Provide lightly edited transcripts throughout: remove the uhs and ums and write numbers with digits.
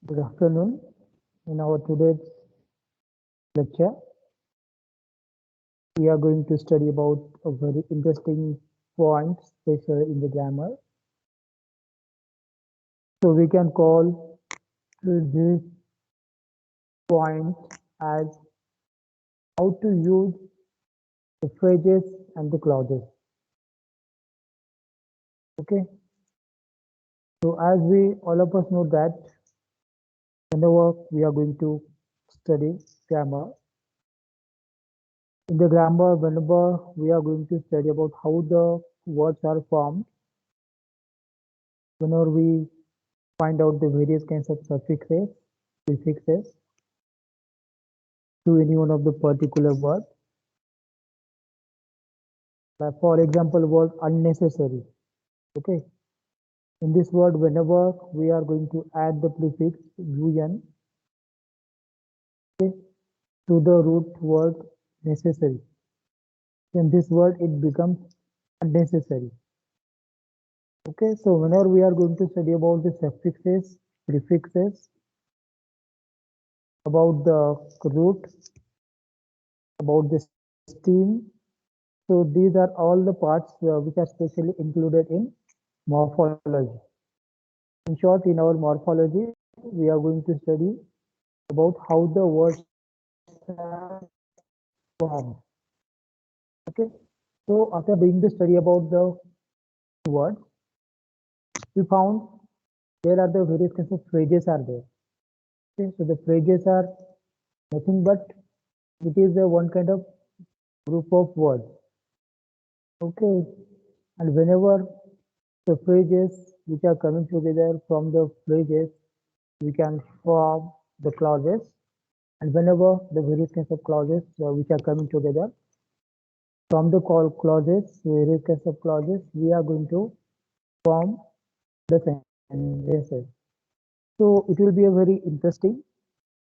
Good afternoon. In our today's lecture, we are going to study about a very interesting point, especially in the grammar. So we can call this point as how to use the phrases and the clauses. Okay. So as we all of us know that whenever we are going to study grammar, in the grammar, whenever we are going to study about how the words are formed, whenever we find out the various kinds of suffixes, prefixes to any one of the particular word. Like for example, word unnecessary. Okay. In this word, whenever we are going to add the prefix un, okay, to the root word necessary, then this word it becomes unnecessary. Okay. So whenever we are going to study about the suffixes, prefixes, about the root, about the stem. So these are all the parts which are specially included in morphology. In short, in our morphology, we are going to study about how the words are formed. Okay. So after doing the study about the words, we found there are the various kinds of phrases are there. Okay. So the phrases are nothing but it is a one kind of group of words. Okay. And whenever the phrases which are coming together from the phrases, we can form the clauses. And whenever the various kinds of clauses which are coming together from the call clauses, various kinds of clauses, we are going to form the sentences. So it will be a very interesting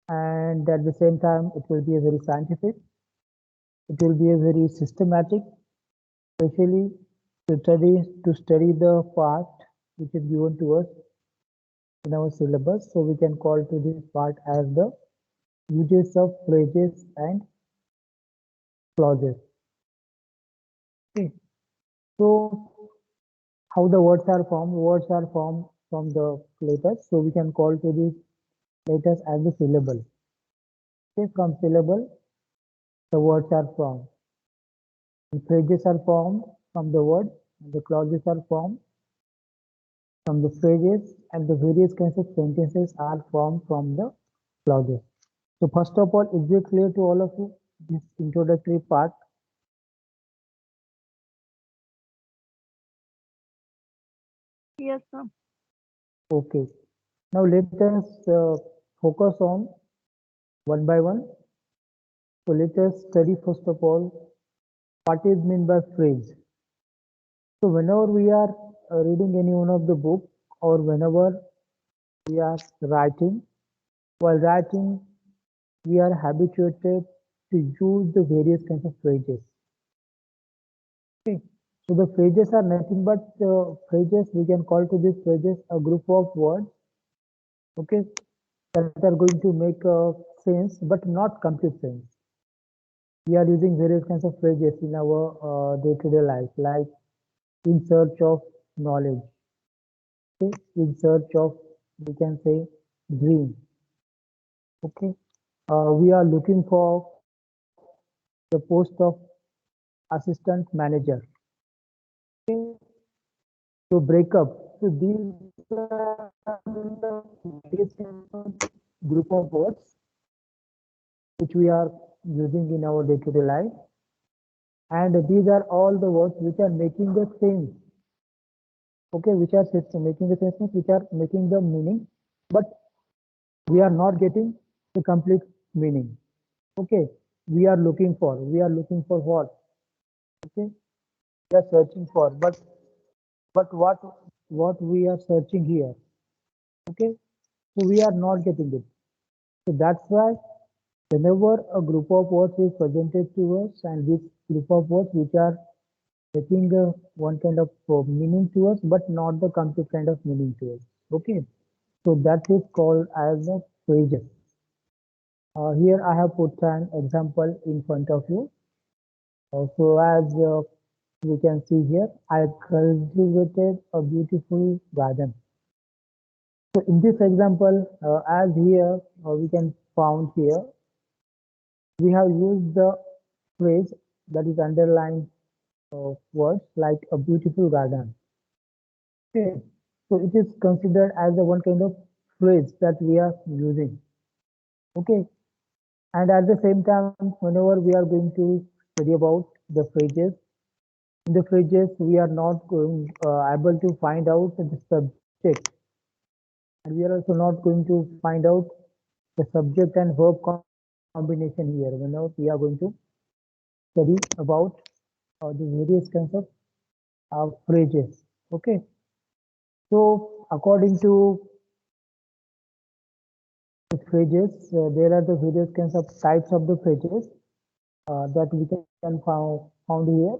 and at the same time it will be a very scientific. It will be a very systematic, especially to study the part which is given to us in our syllabus. So we can call to this part as the uses of phrases and clauses. Okay. So how the words are formed? Words are formed from the letters. So we can call to these letters as the syllable. Okay. From syllable, the words are formed. And phrases are formed from the words. And the clauses are formed from the phrases. And the various kinds of sentences are formed from the clauses. So first of all, is it clear to all of you this introductory part? Yes, sir. Okay. Now let us focus on one by one. So let us study first of all what is meant by phrase. So whenever we are reading any one of the book or whenever we are writing, while writing we are habituated to use the various kinds of phrases. Okay. So the phrases are nothing but phrases. We can call to these phrases a group of words. Okay, that are going to make sense, but not complete sense. We are using various kinds of phrases in our day-to-day life, like in search of knowledge, okay? In search of, we can say, dream. Okay, we are looking for the post of assistant manager. Okay, so breakup. So these are the various kinds of group of words which we are using in our day-to-day life. And these are all the words which are making the sense, okay, which are making the sense, which are making the meaning, but we are not getting the complete meaning. Okay, we are looking for what? Okay, we are searching for, but what we are searching here? Okay, so we are not getting it. So that's why whenever a group of words is presented to us, and this group of words which are taking one kind of meaning to us, but not the complete kind of meaning to us. Okay. So that is called as a phrases. Here I have put an example in front of you. So as we can see here, I cultivated a beautiful garden. So in this example, as here we can found here, we have used the phrase that is underlined words like a beautiful garden. Okay, so it is considered as the one kind of phrase that we are using. Okay, and at the same time, whenever we are going to study about the phrases, in the phrases we are not going able to find out the subject, and we are also not going to find out the subject and verb combination here. Whenever we are going to study about the various kinds of phrases. Okay, so according to the phrases, there are the various kinds of types of the phrases that we can found here.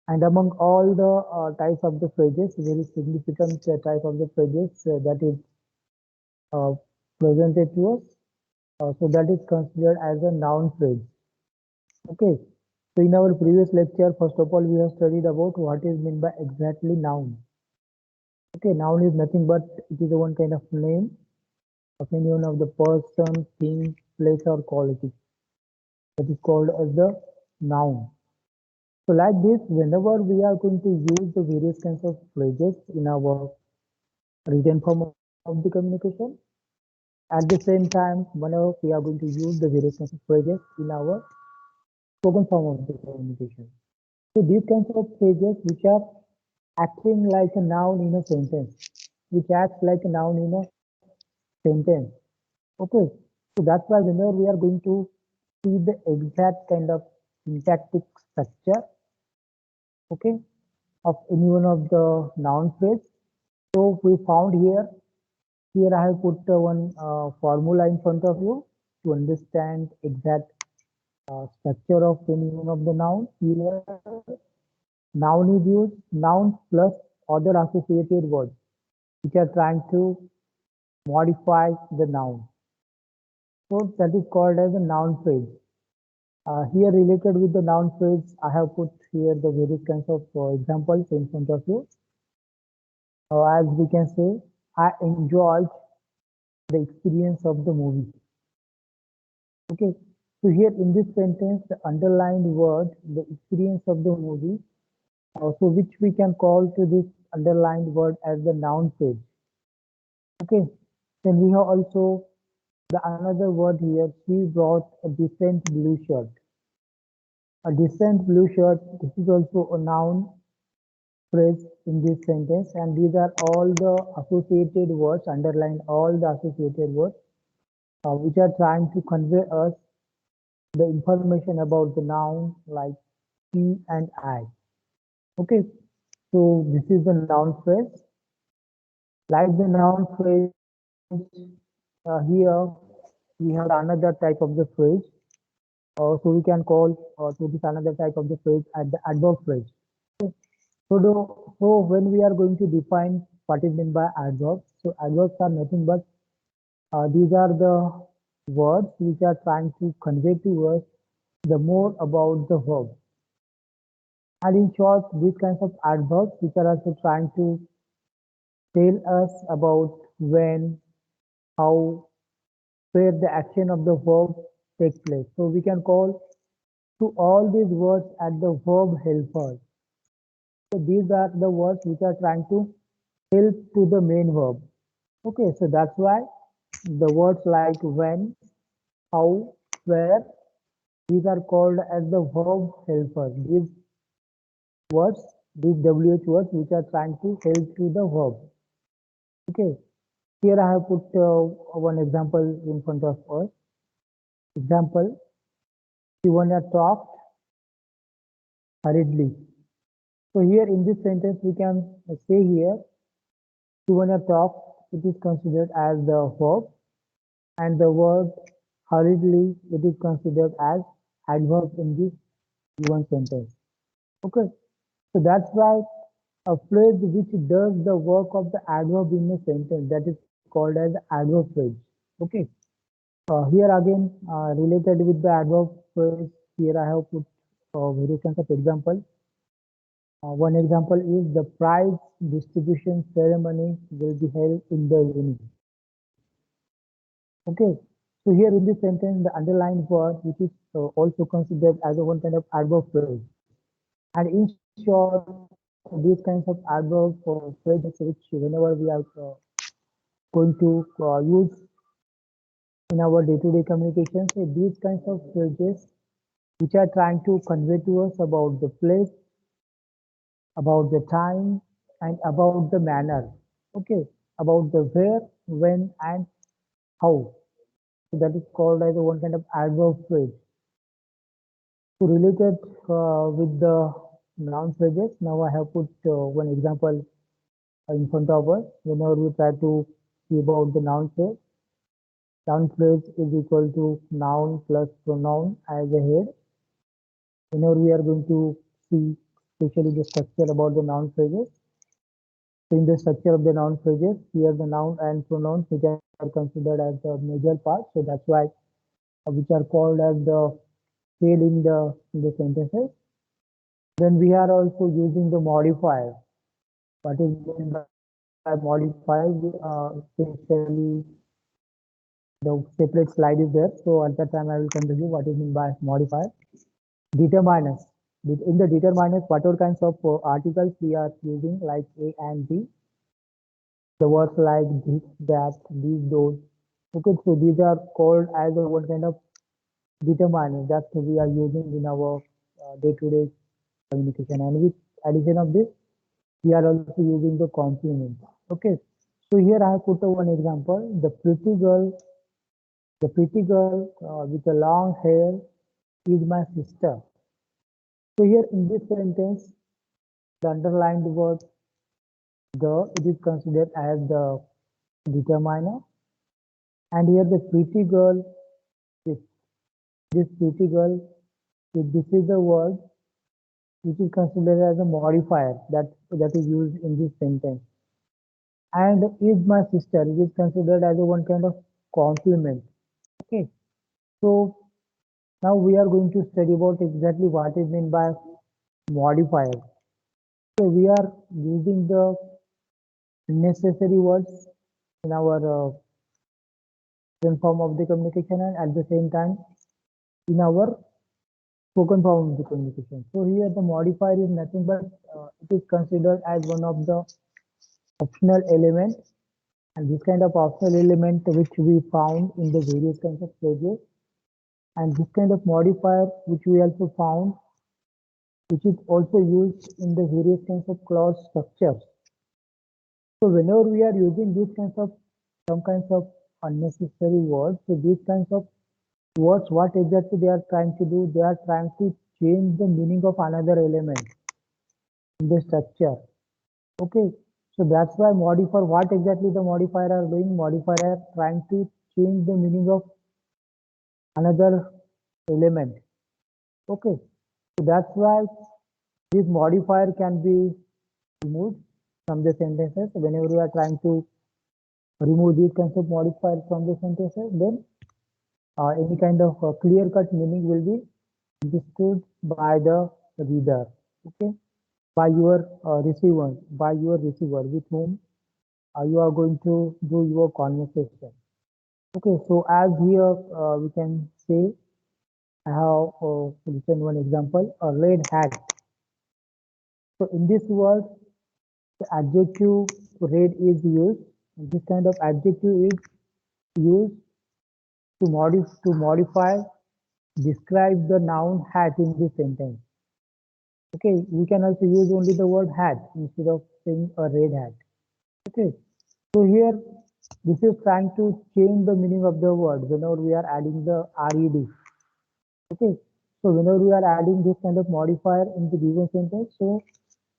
And among all the types of the phrases, very significant type of the phrases that is uh, presented to us. So that is considered as a noun phrase. Okay. So in our previous lecture, first of all, we have studied about what is meant by exactly noun. Okay, noun is nothing but it is a one kind of name of any one of the person, thing, place, or quality. That is called as the noun. So like this, whenever we are going to use the various kinds of phrases in our written form of the communication, at the same time, whenever we are going to use the various kinds of phrases in our spoken form of the communication. So these kinds of phrases which are acting like a noun in a sentence, which acts like a noun in a sentence. Okay. So that's why whenever we are going to see the exact kind of syntactic structure, okay, of any one of the noun phrase. So we found here, here I have put one formula in front of you to understand exact structure of any one of the noun. Here, noun is used, noun plus other associated words, which are trying to modify the noun. So that is called as a noun phrase. Here related with the noun phrase, I have put here the various kinds of examples in front of you. As we can say, I enjoyed the experience of the movie. Okay, so here in this sentence, the underlined word, the experience of the movie, so which we can call to this underlined word as the noun phrase. Okay, then we have also the another word here. She brought a decent blue shirt. A decent blue shirt. This is also a noun phrase in this sentence, and these are all the associated words, underlined all the associated words, which are trying to convey us the information about the noun like he and I. Okay, so this is the noun phrase. Like the noun phrase, here we have the another type of the phrase. So we can call to this another type of the phrase at the adverb phrase. So when we are going to define what is meant by adverbs, so adverbs are nothing but these are the words which are trying to convey to us the more about the verb. And in short, these kinds of adverbs which are also trying to tell us about when, how, where the action of the verb takes place. So we can call to all these words at the verb helpers. So these are the words which are trying to help to the main verb. Okay, so that's why the words like when, how, where, these are called as the verb helpers. These words, these WH words which are trying to help to the verb. Okay, here I have put one example in front of us. Example, Shivanya talked hurriedly. So here in this sentence we can say here, Shivanya talked, it is considered as the verb, and the word hurriedly, it is considered as adverb in this given sentence. Okay, so that's why a phrase which does the work of the adverb in a sentence, that is called called as adverb phrase. Okay. Here again, related with the adverb phrase, here I have put various kinds of example. One example is the prize distribution ceremony will be held in the evening. Okay. So here in this sentence, the underlined word, which is also considered as a one kind of adverb phrase. And in short, these kinds of adverb phrases, which whenever we are going to use in our day-to-day communication, so these kinds of phrases which are trying to convey to us about the place, about the time, and about the manner. Okay, about the where, when, and how. So that is called as one kind of adverb phrase. To relate it with the noun phrases, now I have put one example in front of us. Whenever we try to see about the noun phrase is equal to noun plus pronoun as a head. Whenever we are going to see, especially the structure about the noun phrases. So in the structure of the noun phrases, here the noun and pronouns which are considered as the major part. So that's why which are called as the tail in the sentences. Then we are also using the modifier. What is meant by modifier? Especially the separate slide is there. So at that time I will come to you what is meant by modifier. Determiners. In the determiners, whatever kinds of articles we are using like a and b, the words like this, that, these, those. Okay, so these are called as a one kind of determiners that we are using in our day-to-day communication. And with addition of this, we are also using the complement. Okay, so here I have put one example. The pretty girl with the long hair is my sister. So here in this sentence, the underlined word the it is considered as the determiner, and here the pretty girl, this, this pretty girl, this is the word which is considered as a modifier that is used in this sentence. And is my sister, it is considered as a one kind of complement. Okay, so now we are going to study about exactly what is meant by modifier. So we are using the necessary words in our written form of the communication, and at the same time in our spoken form of the communication. So here the modifier is nothing but it is considered as one of the optional element, and this kind of optional element which we found in the various kinds of phrases, and this kind of modifier which we also found which is also used in the various kinds of clause structures. So whenever we are using these kinds of some kinds of unnecessary words, so these kinds of words, what exactly they are trying to do? They are trying to change the meaning of another element in the structure. Okay, so that's why modifier. What exactly the modifier are doing? Modifier are trying to change the meaning of another element. Okay, so that's why this modifier can be removed from the sentences. Whenever we are trying to remove these kinds of modifiers from the sentences, then any kind of clear-cut meaning will be understood by the reader. Okay, by your receiver with whom you are going to do your conversation. Okay, so as here we can say, I have written one example, a red hat. So in this word, the adjective red is used. This kind of adjective is used to modify, describe the noun hat in this sentence. Okay, we can also use only the word hat instead of saying a red hat. Okay, so here this is trying to change the meaning of the word whenever we are adding the red. Okay, so whenever we are adding this kind of modifier in the given sentence, so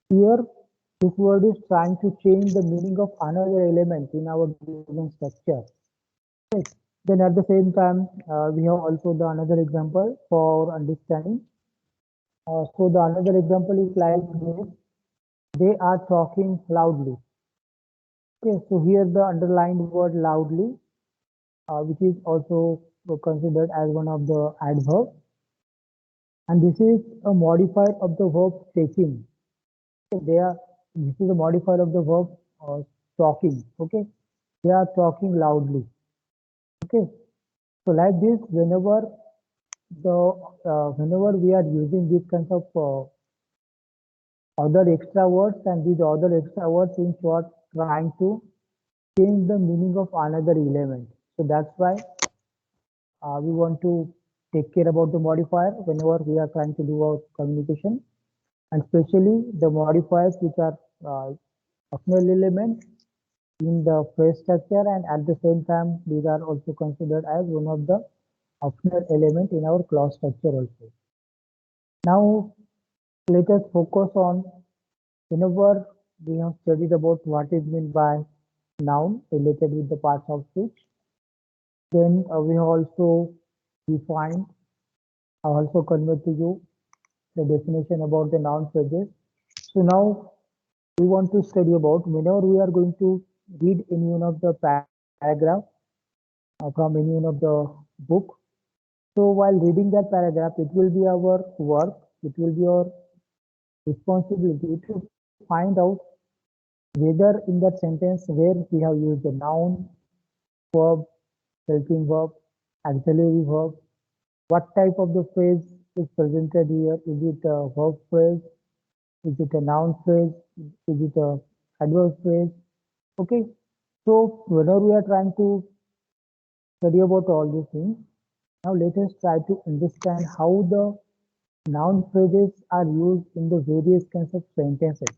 here this word is trying to change the meaning of another element in our given structure. Okay. Then at the same time, we have also the another example for understanding. So the another example is like this: they are talking loudly. Okay, so here the underlined word loudly, which is also considered as one of the adverb, and this is a modifier of the verb taking. Okay, this is a modifier of the verb talking. Okay, they are talking loudly. Okay, so like this, the whenever we are using these kinds of other extra words, and these other extra words in short trying to change the meaning of another element. So that's why we want to take care about the modifier whenever we are trying to do our communication, and especially the modifiers which are optional element in the phrase structure, and at the same time these are also considered as one of the optional element in our clause structure also. Now let us focus on, whenever we have studied about what is meant by noun related with the parts of speech, then we have also defined, I also convey to you the definition about the noun phrases. So now we want to study about, whenever we are going to read any one of the paragraph from any one of the book. So while reading that paragraph, it will be our work, it will be our responsibility to find out whether in that sentence where we have used the noun, verb, helping verb, auxiliary verb, what type of the phrase is presented here. Is it a verb phrase? Is it a noun phrase? Is it a adverb phrase? Okay. So whenever we are trying to study about all these things, now let us try to understand how the noun phrases are used in the various kinds of sentences.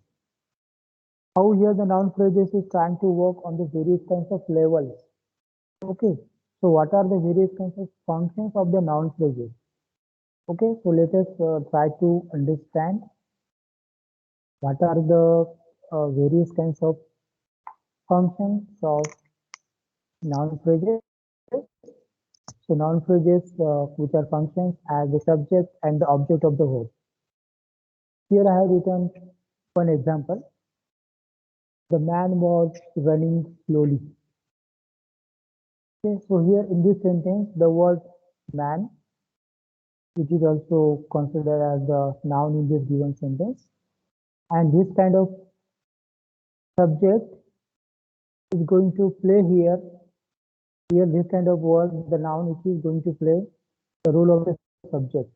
How here the noun phrases is trying to work on the various kinds of levels. Okay. So what are the various kinds of functions of the noun phrases? Okay. So let us try to understand what are the various kinds of functions of noun phrases. So noun phrases which are functions as the subject and the object of the verb. Here I have written one example. The man was running slowly. Okay, so here in this sentence, the word man, which is also considered as the noun in this given sentence, and this kind of subject is going to play here. Here, this kind of word, the noun, which is going to play the role of the subject.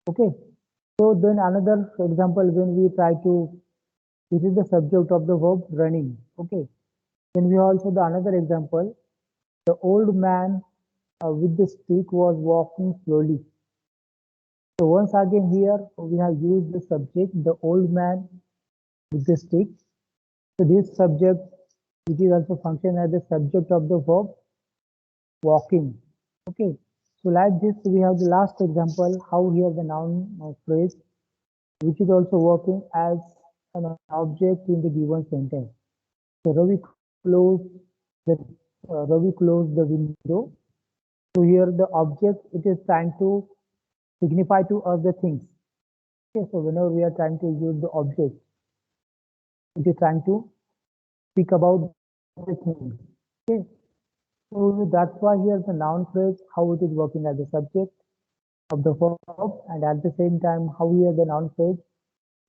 Okay. So then another example, when we try to, this is the subject of the verb running. Okay. Then we also the another example, the old man with the stick was walking slowly. So once again here we have used the subject, the old man with the stick. So this subject, which is also function as the subject of the verb walking. Okay. So like this, we have the last example, how here the noun phrase, which is also working as an object in the given sentence. So the Ravi closed the window. So here the object, it is trying to signify to us the things. Okay, so whenever we are trying to use the object, it is trying to speak about the things. Okay, so that's why here the noun phrase, how it is working as a subject of the verb, and at the same time how here the noun phrase,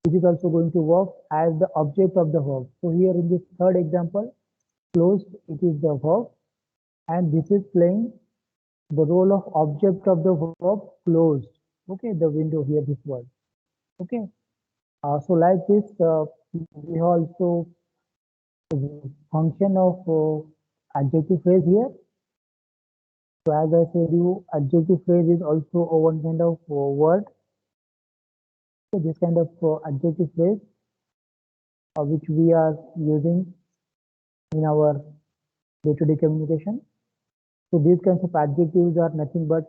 which is also going to work as the object of the verb. So here in this third example, closed, it is the verb, and this is playing the role of object of the verb closed. Okay, the window here, this word. Okay, so like this, we also function of adjective phrase here. So as I said you, adjective phrase is also a one kind of word. So this kind of adjective phrase which we are using in our day-to-day communication. So these kinds of adjectives are nothing but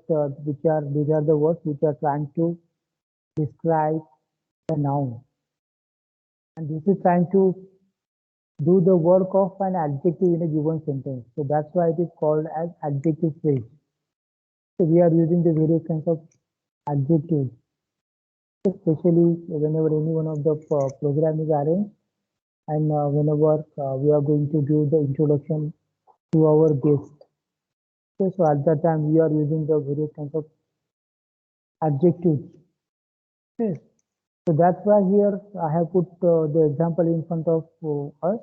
these are the words which are trying to describe the noun, and this is trying to do the work of an adjective in a given sentence. So that's why it is called as adjective phrase. So we are using the various kinds of adjectives, especially whenever any one of the program is arranged. and whenever we are going to give the introduction to our guest. Okay, so at that time we are using the various kinds of adjectives. Okay, so that's why here I have put the example in front of us.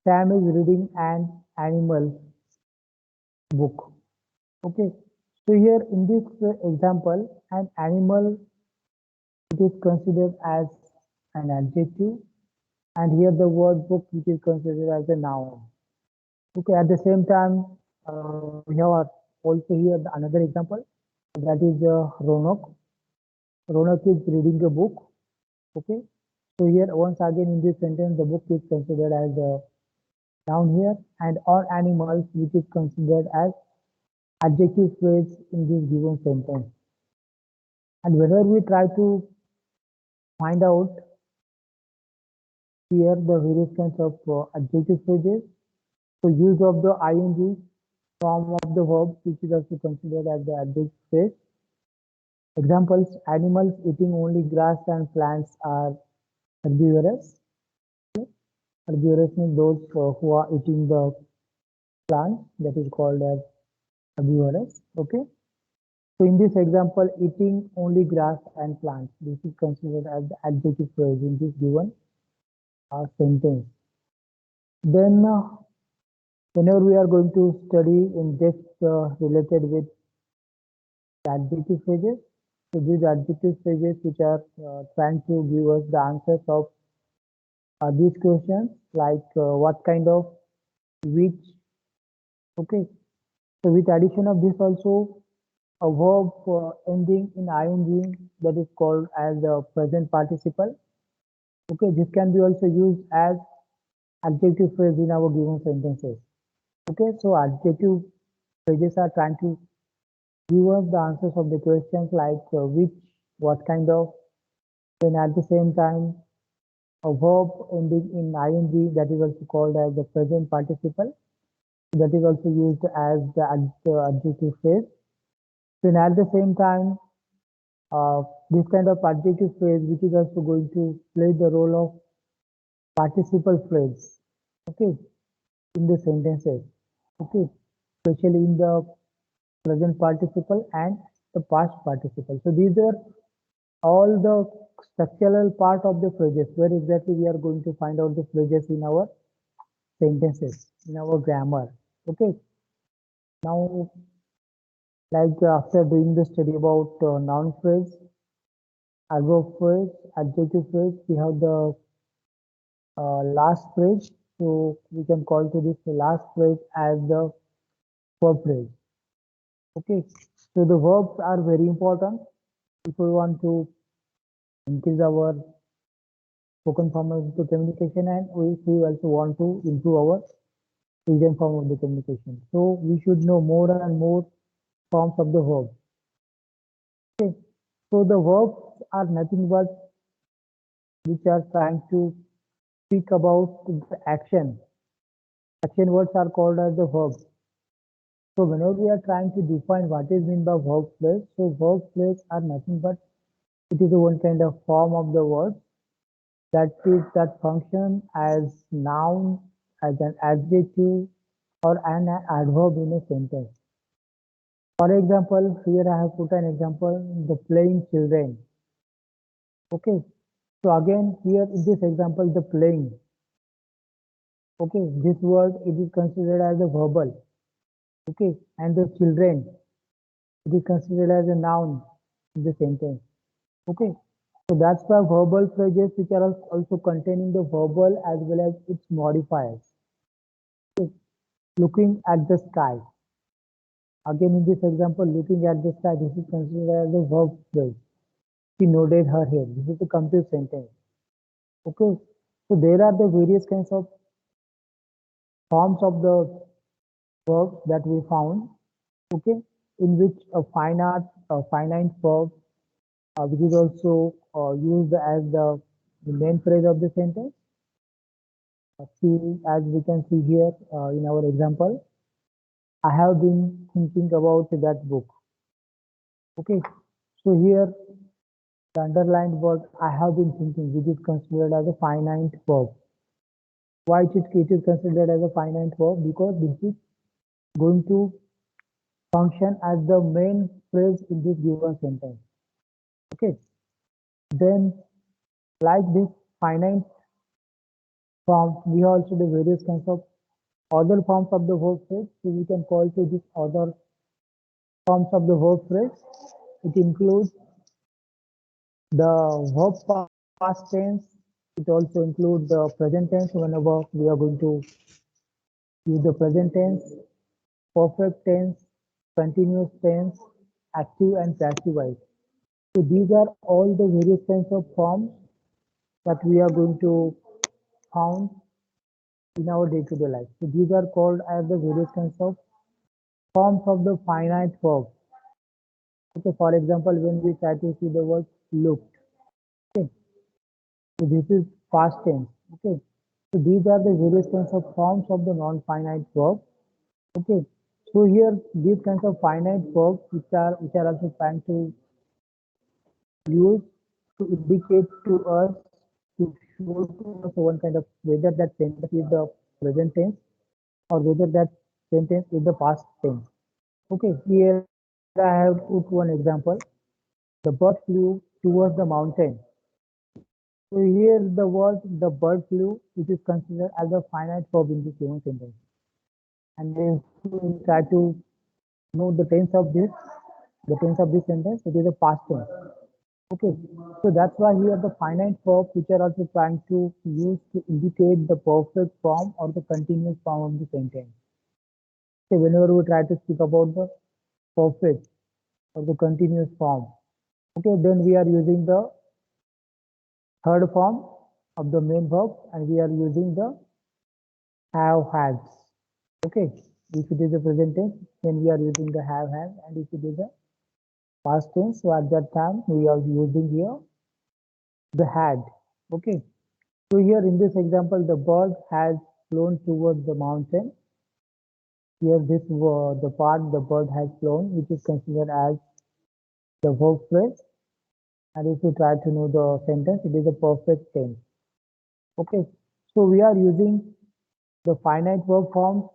Sam is reading an animal book. Okay, so here in this example, an animal, it is considered as an adjective, and here the word book, which is considered as a noun. Okay, at the same time, we have also here another example, that is Ronak. Ronak is reading a book. Okay, so here once again in this sentence, the book is considered as a noun here, and all animals, which is considered as adjective phrase in this given sentence. And whenever we try to find out here the various kinds of adjective phrases, so use of the ing form of the verb, which is also considered as the adjective phrase. Examples: animals eating only grass and plants are herbivorous. Herbivorous means those who are eating the plants, that is called as herbivorous. Okay. So in this example, eating only grass and plants, this is considered as the adjective phrase in this given sentence. Then, whenever we are going to study in depth related with the adjective phrases, so these adjective phrases which are trying to give us the answers of these questions, like what kind of, which. Okay. So with addition of this also, a verb ending in ing, that is called as the present participle. Okay, this can be also used as adjective phrase in our given sentences. Okay, so adjective phrases are trying to give us the answers of the questions like which, what kind of, then at the same time, a verb ending in ing, that is also called as the present participle, that is also used as the adjective phrase. Then at the same time, this kind of adjective phrase, which is also going to play the role of participle phrase, okay, in the sentences, okay, especially in the present participle and the past participle. So these are all the structural part of the phrases, where exactly we are going to find out the phrases in our sentences, in our grammar. Okay, now, like after doing the study about noun phrase, adverb phrase, adjective phrase, we have the last phrase. So we can call to this the last phrase as the verb phrase. Okay, so the verbs are very important if we want to increase our spoken form of the communication, and we also want to improve our written form of the communication. So we should know more and more forms of the verb. Okay, so the verbs are nothing but which are trying to speak about the action. Action words are called as the verbs. So whenever we are trying to define what is meant by verb phrase, so verb phrase are nothing but it is a one kind of form of the word that function as noun, as an adjective, or an adverb in a sentence. For example, here I have put an example, the playing children. Okay, so again here in this example, the playing. Okay, this word it is considered as a verbal. Okay, and the children it is considered as a noun in the sentence. Okay, so that's why verbal phrases which are also containing the verbal as well as its modifiers. Okay. Looking at the sky. Again, in this example, looking at the sky, this is considered as a verb phrase. She nodded her head. This is a complete sentence. Okay, so there are the various kinds of forms of the verbs that we found. Okay, in which a finite verb, which is also used as the main phrase of the sentence. See, as we can see here in our example, I have been thinking about that book. Okay, so here the underlined word I have been thinking, which is considered as a finite verb. Why it is considered as a finite verb? Because this is going to function as the main phrase in this given sentence. Okay. Then, like this finite form, we also do various kinds of other forms of the verb phrase. So we can call to this other forms of the verb phrase. It includes the verb past tense. It also includes the present tense whenever we are going to use the present tense, perfect tense, continuous tense, active and passive voice. So these are all the various kinds of forms that we are going to found in our day-to-day life. So these are called as the various kinds of forms of the finite verb. Okay, for example, when we try to see the word looked, okay, so this is past tense. Okay, so these are the various kinds of forms of the non-finite verb. Okay, so here these kinds of finite verbs which are also trying to use to indicate to us to show to us one kind of whether that sentence is the present tense or whether that sentence is the past tense. Okay, here I have put one example. The bird flew towards the mountain. So here the word the bird flew, it is considered as a finite verb in this given sentence. And if we try to know the tense of this sentence, it is a past tense. Okay, so that's why here the finite verbs which are also trying to use to indicate the perfect form or the continuous form of the sentence. So whenever we try to speak about the perfect or the continuous form, okay, then we are using the third form of the main verb and we are using the have had. Okay, if it is a present tense, then we are using the have had, and if it is a past tense, so at that time we are using here the had. Okay, so here in this example, the bird has flown towards the mountain. Here this the part the bird has flown, which is considered as the verb phrase. And if you try to know the sentence, it is a perfect tense. Okay, so we are using the finite verb forms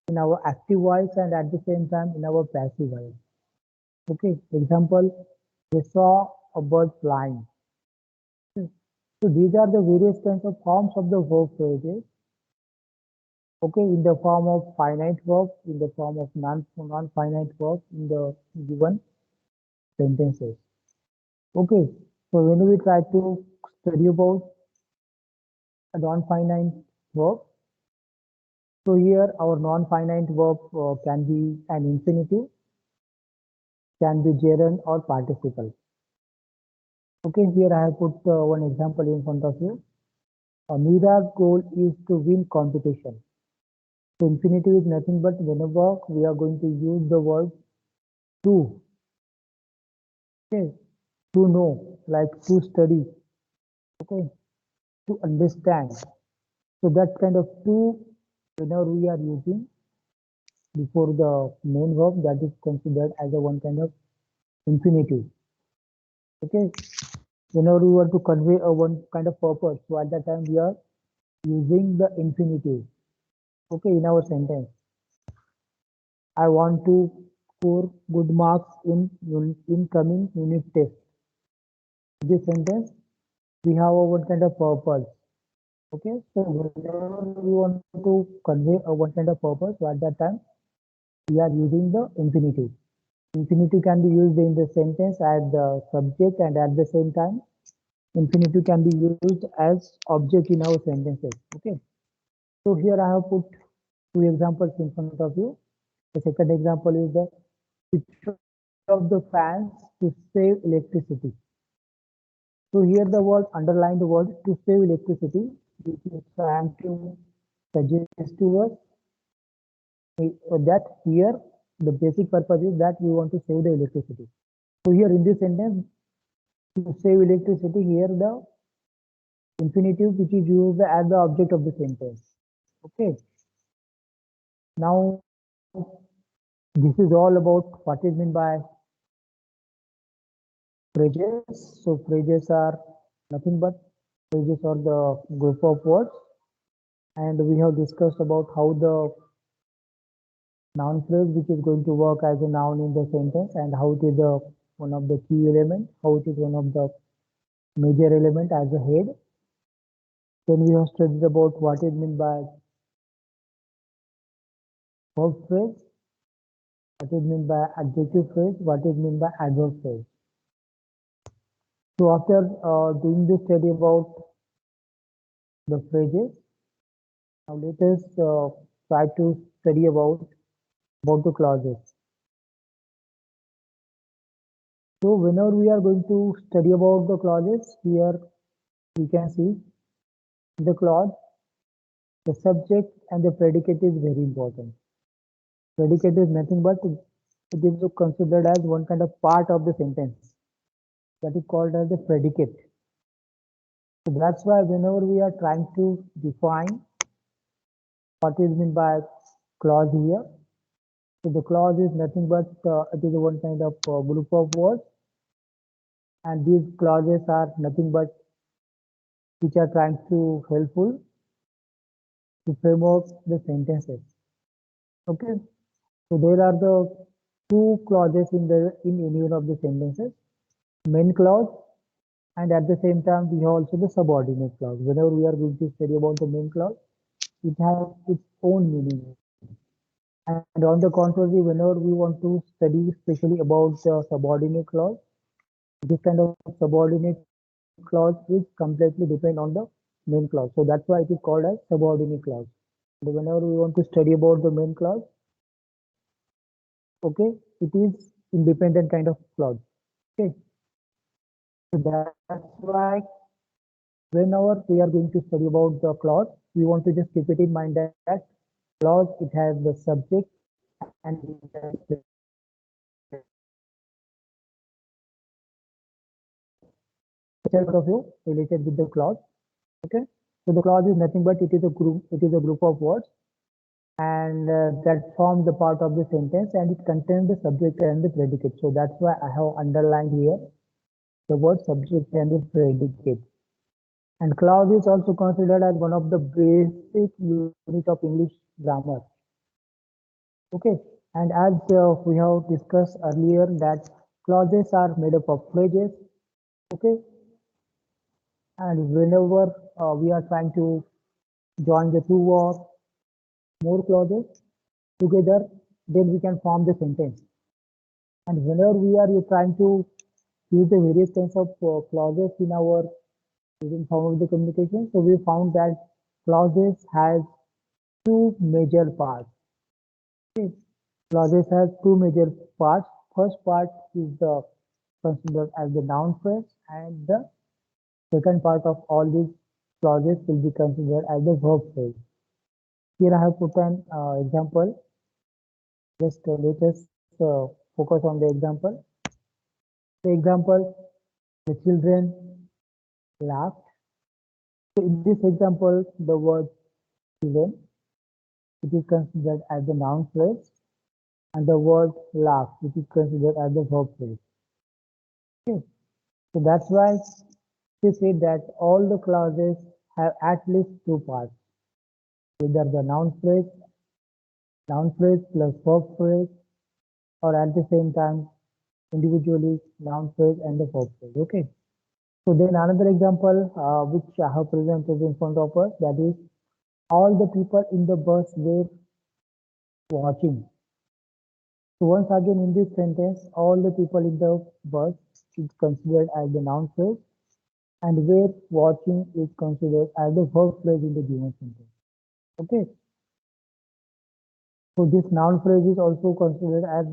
in our active voice and at the same time in our passive voice. Okay, example, they saw a bird flying. So these are the various kinds of forms of the verb phrases. Okay, in the form of finite verb, in the form of non-finite verb, in the given sentences. Okay, so when we try to study about a non-finite verb, so here our non-finite verb can be an infinitive, can be gerund or participle. Okay, here I have put one example in front of you. Mira's goal is to win competition. So infinitive is nothing but whenever we are going to use the word to, okay, to know, like to study, okay, to understand. So that kind of to, whenever we are using before the main verb, that is considered as a one kind of infinitive. Okay, whenever we want to convey a one kind of purpose, so at that time we are using the infinitive. Okay, in our sentence, I want to score good marks in incoming unit test. This sentence, we have a one kind of purpose. Okay, so whenever we want to convey a one kind of purpose, so at that time we are using the infinitive. Infinitive can be used in the sentence as the subject and at the same time infinitive can be used as object in our sentences. Okay, so here I have put two examples in front of you. The second example is the switch of the fans to save electricity. So here the word underline the word to save electricity, which is trying to suggest to us that here the basic purpose is that we want to save the electricity. So here in this sentence, to save electricity, here the infinitive which is used as the object of the sentence. Okay. Now this is all about what is meant by phrases. So phrases are nothing but phrases are the group of words and we have discussed about how the noun phrase which is going to work as a noun in the sentence and how it is one of the key element, how it is one of the major element as a head. Then we have studied about what is meant by verb phrase, what is meant by adjective phrase, what is meant by adverb phrase. So after doing this study about the phrases, now let us try to study about the clauses. So whenever we are going to study about the clauses, here we can see the clause, the subject and the predicate is very important. Predicate is nothing but it is considered as one kind of part of the sentence that is called as the predicate. So that's why whenever we are trying to define what is meant by clause here, so the clause is nothing but it is one kind of group of words, and these clauses are nothing but which are trying to helpful to frame out the sentences. Okay, so there are the two clauses in any one of the sentences, main clause, and at the same time we have also the subordinate clause. Whenever we are going to study about the main clause, it has its own meaning. And on the contrary, whenever we want to study especially about the subordinate clause, this kind of subordinate clause is completely depend on the main clause. So that's why it is called as subordinate clause. And whenever we want to study about the main clause, okay, it is independent kind of clause. Okay, so that's why whenever we are going to study about the clause, we want to just keep it in mind that clause it has the subject and it has the predicate. Point of view related with the clause. Okay, so the clause is nothing but it is a group of words and that forms the part of the sentence and it contains the subject and the predicate. So that's why I have underlined here the word subject and the predicate. And clause is also considered as one of the basic unit of English grammar. Okay, and as we have discussed earlier that clauses are made up of phrases. Okay, and whenever we are trying to join the two or more clauses together, then we can form the sentence. And whenever we are trying to use the various kinds of clauses in our using form of the communication, so we found that clauses has two major parts. Okay. Clauses has two major parts. First part is the considered as the noun phrase, and the second part of all these clauses will be considered as the verb phrase. Here I have put an example. Just let us focus on the example. The example, the children laughed. So in this example, the word children, it is considered as the noun phrase, and the word laugh, which is considered as the verb phrase. Okay. So that's why we say that all the clauses have at least two parts, either the noun phrase plus verb phrase, or at the same time individually noun phrase and the verb phrase. Okay. So then another example which I have presented in front of us, that is all the people in the bus were watching. So once again in this sentence, all the people in the bus is considered as the noun phrase and where watching is considered as the verb phrase in the given sentence. Okay. So this noun phrase is also considered as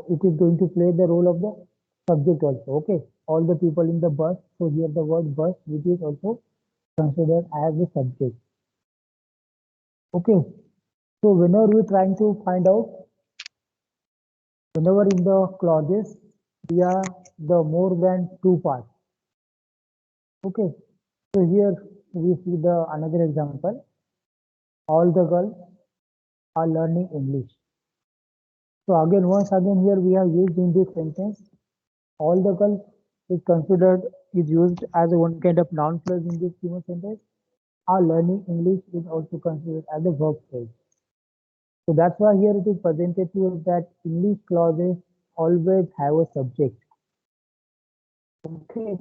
it is going to play the role of the subject also. Okay. All the people in the bus. So here the word bus, which is also considered as the subject. Okay. So whenever we're trying to find out, whenever in the clauses, we are the more than two parts. Okay. So here we see the another example. All the girls are learning English. So again, once again here we have used in this sentence, all the girls is considered is used as a one kind of noun phrase in this given sentence, our learning English is also considered as a verb phrase. So that's why here it is presented to us that English clauses always have a subject. Okay,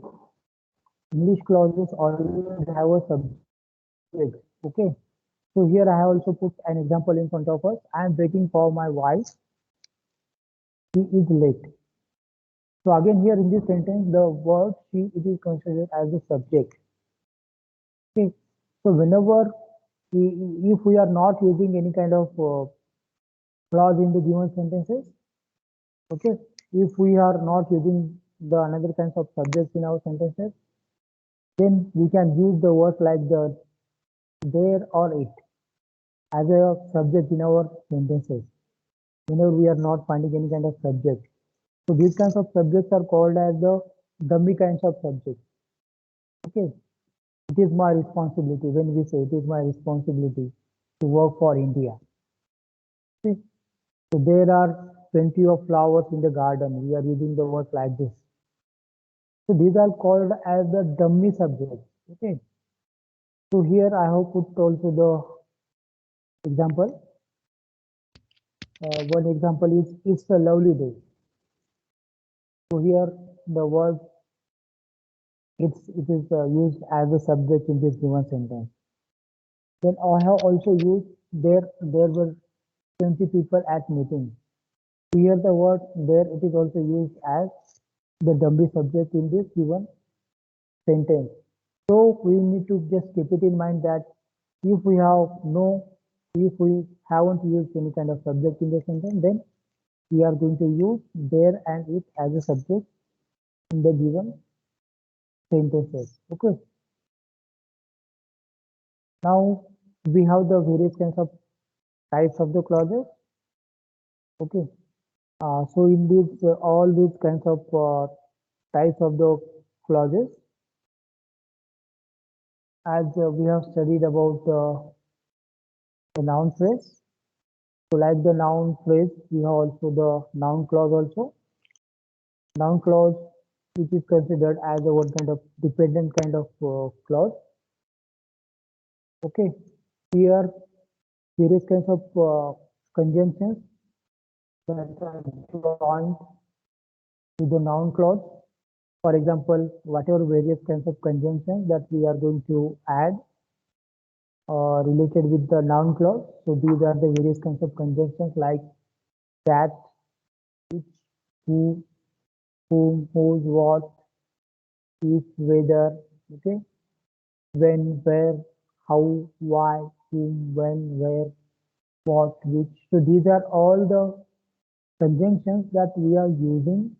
English clauses always have a subject. Okay, so here I have also put an example in front of us. I am waiting for my wife. She is late. So again here in this sentence, the word she it is considered as a subject. Okay, so whenever if we are not using any kind of clause in the given sentences, okay, if we are not using the another kinds of subjects in our sentences, then we can use the words like the there or it as a subject in our sentences whenever we are not finding any kind of subject. So these kinds of subjects are called as the dummy kinds of subjects. Okay, it is my responsibility. When we say it is my responsibility to work for India. Okay, so there are plenty of flowers in the garden. We are using the words like this. So these are called as the dummy subjects. Okay. So here I have put also the example. One example is it's a lovely day. So here the word it is used as a subject in this given sentence. Then I have also used there were 20 people at meeting. Here the word there it is also used as the dummy subject in this given sentence. So we need to just keep it in mind that if we have no, if we haven't used any kind of subject in the sentence, then we are going to use there and it as a subject in the given sentences. Okay. Now we have the various kinds of types of the clauses. Okay. So in these all these kinds of types of the clauses, as we have studied about the noun phrase. So like the noun phrase, we have also the noun clause also. Noun clause, which is considered as a one kind of dependent kind of clause. Okay, here various kinds of conjunctions that are joined to the noun clause. For example, whatever various kinds of conjunctions that we are going to add related with the noun clause. So these are the various kinds of conjunctions like that, which, who, whom, whose, what, if, whether, okay, when, where, how, why, whom, when, where, what, which. So these are all the conjunctions that we are using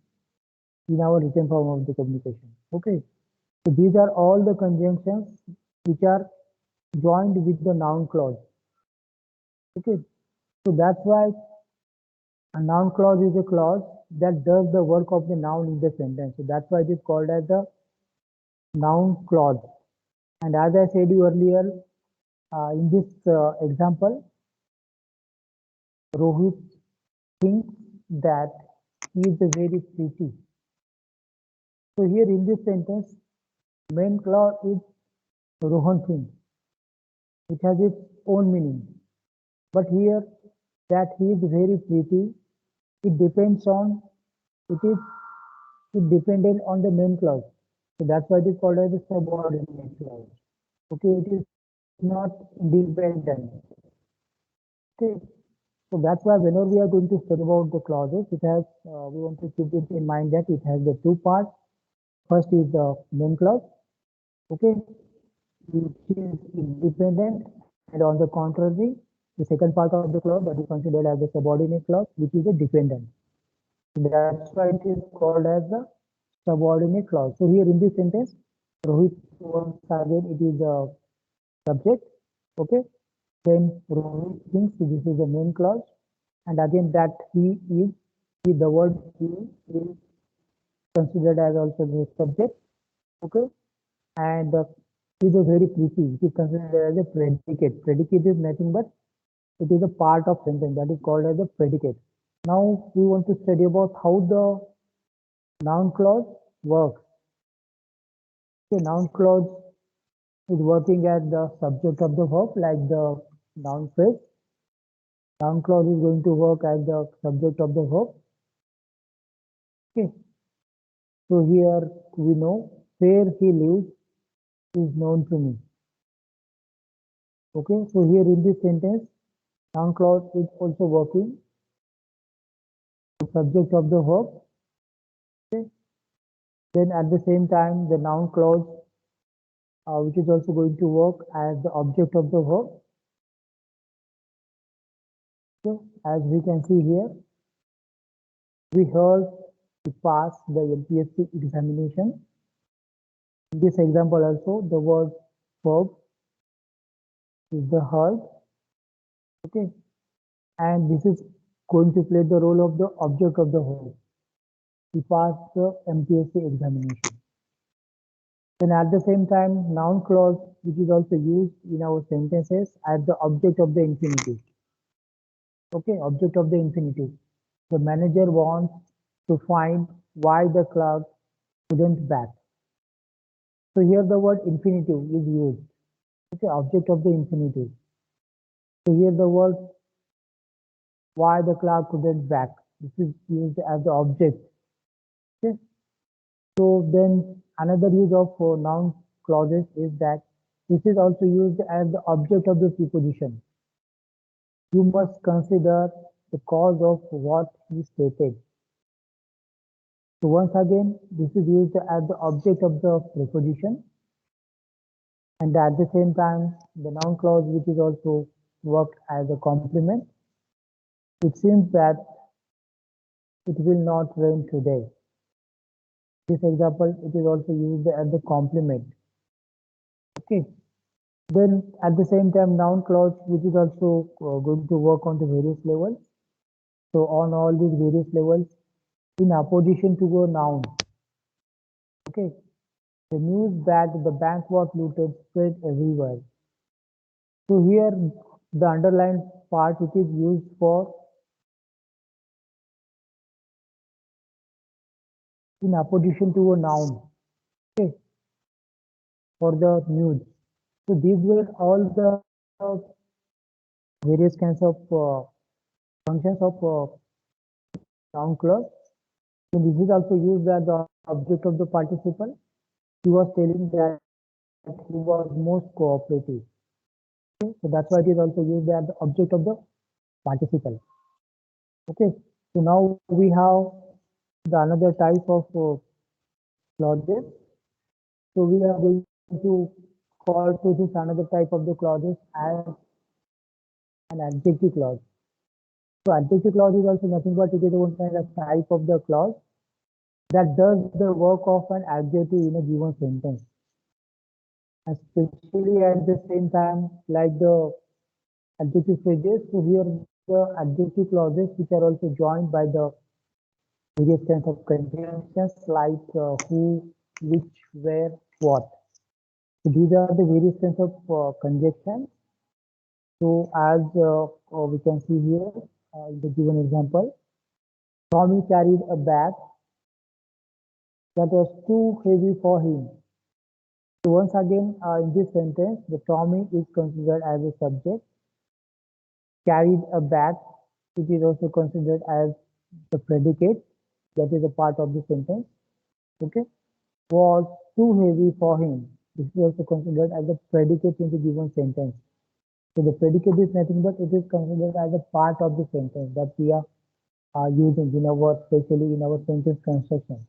in our written form of the communication. Okay. So these are all the conjunctions which are joined with the noun clause. Okay. So that's why a noun clause is a clause that does the work of the noun in the sentence. So that's why it is called as the noun clause. And as I said you earlier, in this example, Rohit thinks that he is very pretty. So here in this sentence, main clause is Rohan thinks. It has its own meaning. But here that he is very pretty, it depends on it is it dependent on the main clause. So that's why it is called as a subordinate clause. Okay, it is not independent. Okay, so that's why whenever we are going to study about the clauses, it has we want to keep it in mind that it has the two parts. First is the main clause, okay, which is independent, and on the contrary, the second part of the clause that is considered as the subordinate clause, which is a dependent. So that's why it is called as the subordinate clause. So here in this sentence, Rohit once again it is a subject, okay. Then Rohit thinks this is the main clause, and again that the word he is considered as also the subject, okay. And is a very pretty, it is considered as a predicate. Predicate is nothing but it is a part of sentence that is called as a predicate. Now we want to study about how the noun clause works. Okay, noun clause is working as the subject of the verb, like the noun phrase. Noun clause is going to work as the subject of the verb. Okay. So here we know where he lives is known to me. Okay. So here in this sentence, noun clause is also working the subject of the verb. Okay. Then at the same time, the noun clause, which is also going to work as the object of the verb. So as we can see here, we heard to pass the MPSC examination. In this example also, the word verb is the heard. Okay. And this is going to play the role of the object of the verb to pass the MPSC examination. Then at the same time, noun clause, which is also used in our sentences as the object of the infinitive. Okay, object of the infinitive. The manager wants to find why the clerk couldn't back. So here the word infinitive is used. Okay, object of the infinitive. So here the word why the clerk couldn't back. This is used as the object. Okay. So then another use of noun clauses is that this is also used as the object of the preposition. You must consider the cause of what he stated. So once again, this is used as the object of the preposition, and at the same time, the noun clause, which is also worked as a complement. It seems that it will not rain today. This example, it is also used as the complement. Okay. Then at the same time, noun clause, which is also going to work on the various levels. So on all these various levels, in opposition to the noun. Okay. The news that the bank was looted spread everywhere. So here the underlined part which is used for in opposition to a noun. Okay. For the news. So these were all the various kinds of functions of noun clause. So this is also used as the object of the participle. He was telling that he was most cooperative. Okay? So that's why it is also used as the object of the participle. Okay. So now we have the another type of clauses. So we are going to call to this another type of the clauses as an adjective clause. So adjective clause is also nothing but it is one kind of type of the clause that does the work of an adjective in a given sentence. Especially at the same time, like the adjective phrases. So here the adjective clauses which are also joined by the various kinds of conjunctions like who, which, where, what. So these are the various kinds of conjunctions. So as we can see here, the given example, Tommy carried a bag that was too heavy for him. So once again, in this sentence, the Tommy is considered as a subject, carried a bag, which is also considered as the predicate, that is a part of the sentence. Okay, was too heavy for him. This is also considered as a predicate in the given sentence. So the predicate is nothing but it is considered as a part of the sentence that we are using in our, especially in our sentence construction.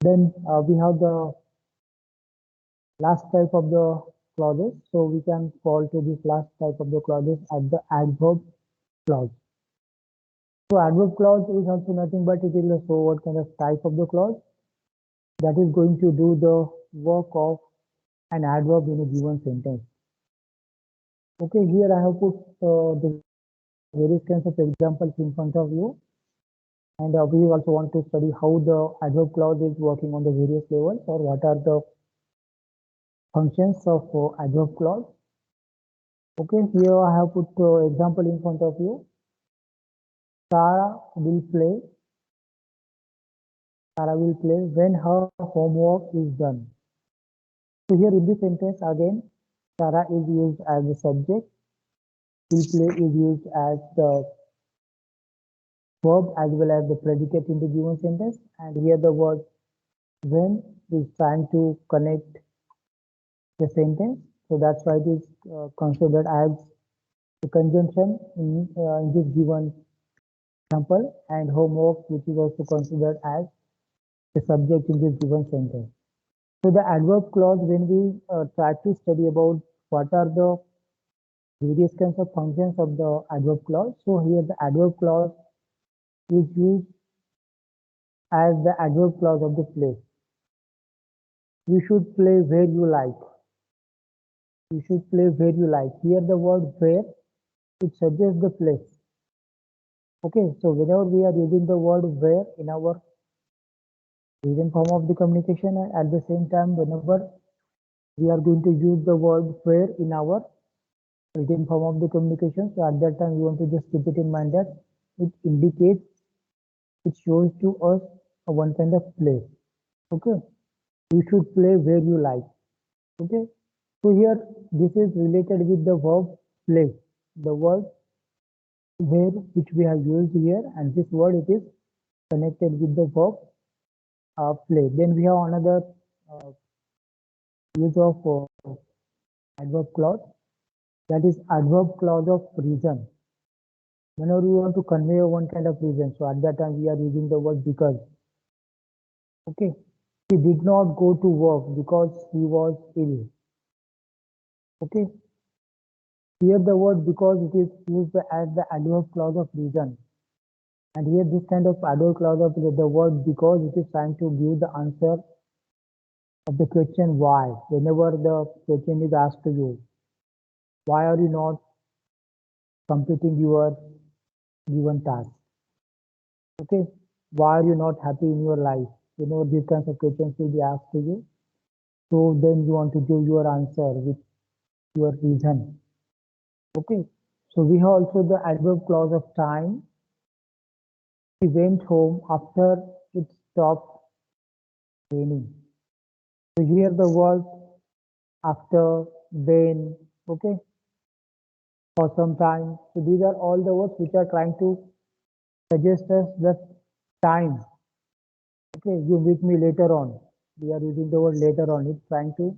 Then we have the last type of the clauses. So we can call to this last type of the clauses as the adverb clause. So adverb clause is also nothing but it is a so what kind of type of the clause that is going to do the work of an adverb in a given sentence. Okay, here I have put the various kinds of examples in front of you. And we also want to study how the adverb clause is working on the various levels or what are the functions of adverb clause. Okay, here I have put example in front of you. Sarah will play. Sarah will play when her homework is done. So here in this sentence again, Sarah is used as the subject, will play is used as the verb as well as the predicate in the given sentence, and here the word when is trying to connect the sentence. So that's why it is considered as the conjunction in this given example, and homework, which is also considered as the subject in this given sentence. So the adverb clause, when we try to study about what are the various kinds of functions of the adverb clause. So here the adverb clause is used as the adverb clause of the place. You should play where you like. You should play where you like. Here the word where, it suggests the place. Okay, so whenever we are using the word where in our written form of the communication, and at the same time whenever we are going to use the word where in our written form of the communication, so at that time we want to just keep it in mind that it indicates, it shows to us a one kind of place. Okay, you should play where you like. Okay, so here this is related with the verb play, the word where which we have used here, and this word it is connected with the verb play. Then we have another use of adverb clause, that is adverb clause of reason. Whenever we want to convey one kind of reason, so at that time we are using the word because. Okay, he did not go to work because he was ill. Okay, here the word because it is used as the adverb clause of reason. And here this kind of adverb clause of the word because, it is trying to give the answer of the question why. Whenever the question is asked to you, why are you not completing your given task? Okay, why are you not happy in your life? Whenever these kinds of questions will be asked to you, so then you want to give your answer with your reason. Okay, so we have also the adverb clause of time. He went home after it stopped raining. So here the word after, when, okay, for some time. So these are all the words which are trying to suggest us the time. Okay, you meet me later on. We are using the word later on. It's trying to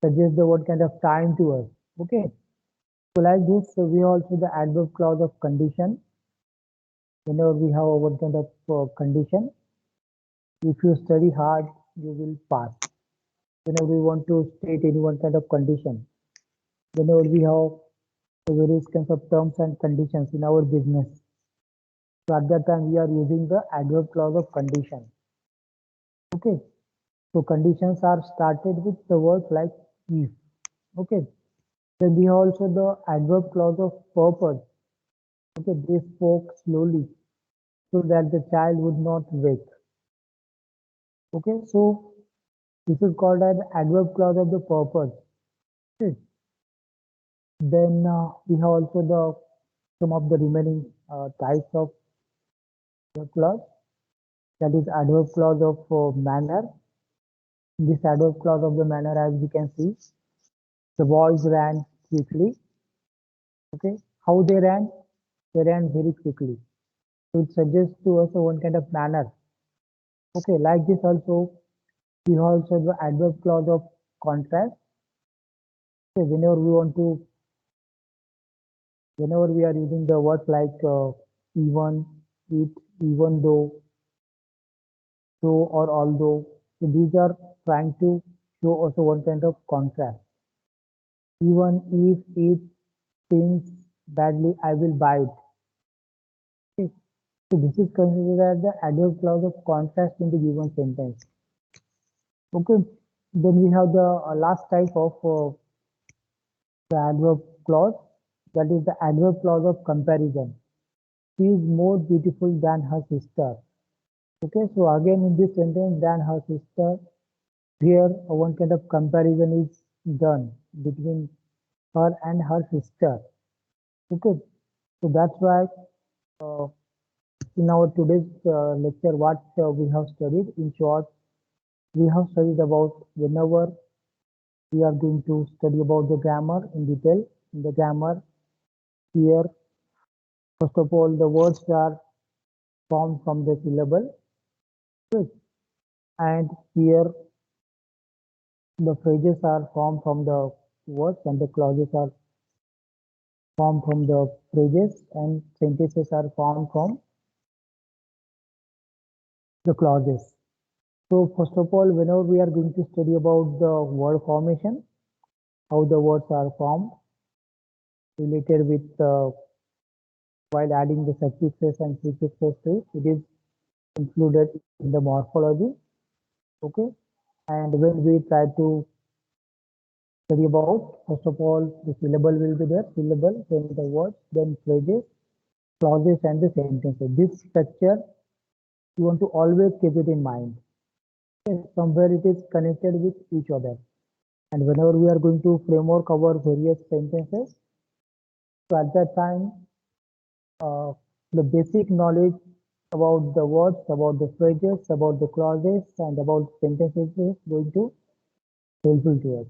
suggest the what kind of time to us. Okay, so like this, so we also the adverb clause of condition. Whenever we have a what kind of condition, if you study hard, you will pass. Whenever we want to state any one kind of condition, whenever we have various kinds of terms and conditions in our business, so at that time we are using the adverb clause of condition. Okay, so conditions are started with the words like if. Okay, then we have also the adverb clause of purpose. Okay, they spoke slowly so that the child would not wake. Okay, so this is called as adverb clause of the purpose. Okay. Then we have also the some of the remaining types of adverb clause, that is adverb clause of manner. This adverb clause of the manner, as we can see, the boys ran quickly. Okay, how they ran? They ran very quickly. So it suggests to us one kind of manner. Okay, like this also, we have also the adverb clause of contrast. Okay, whenever we are using the words like even, it, even though, so, or although, so these are trying to show also one kind of contrast. Even if it stings badly, I will buy it. Okay. So this is considered as the adverb clause of contrast in the given sentence. Okay. Then we have the last type of the adverb clause, that is the adverb clause of comparison. She is more beautiful than her sister. Okay, so again in this sentence, than her sister, here one kind of comparison is done between her and her sister. Okay, so that's why uh, in our today's lecture, what we have studied in short, we have studied about whenever we are going to study about the grammar in detail. In the grammar, here, first of all, the words are formed from the syllable. Good. And here, the phrases are formed from the words, and the clauses are formed from the phrases, and sentences are formed from the clauses. So first of all, whenever we are going to study about the word formation, how the words are formed, related with while adding the suffixes and prefixes to it, it is included in the morphology. Okay, and when we try to study about, first of all, the syllable will be there, syllable, then the words, then phrases, clauses, and the sentences. This structure you want to always keep it in mind. Okay, somewhere it is connected with each other. And whenever we are going to framework our various sentences, so at that time, uh, the basic knowledge about the words, about the phrases, about the clauses, and about sentences is going to helpful to us.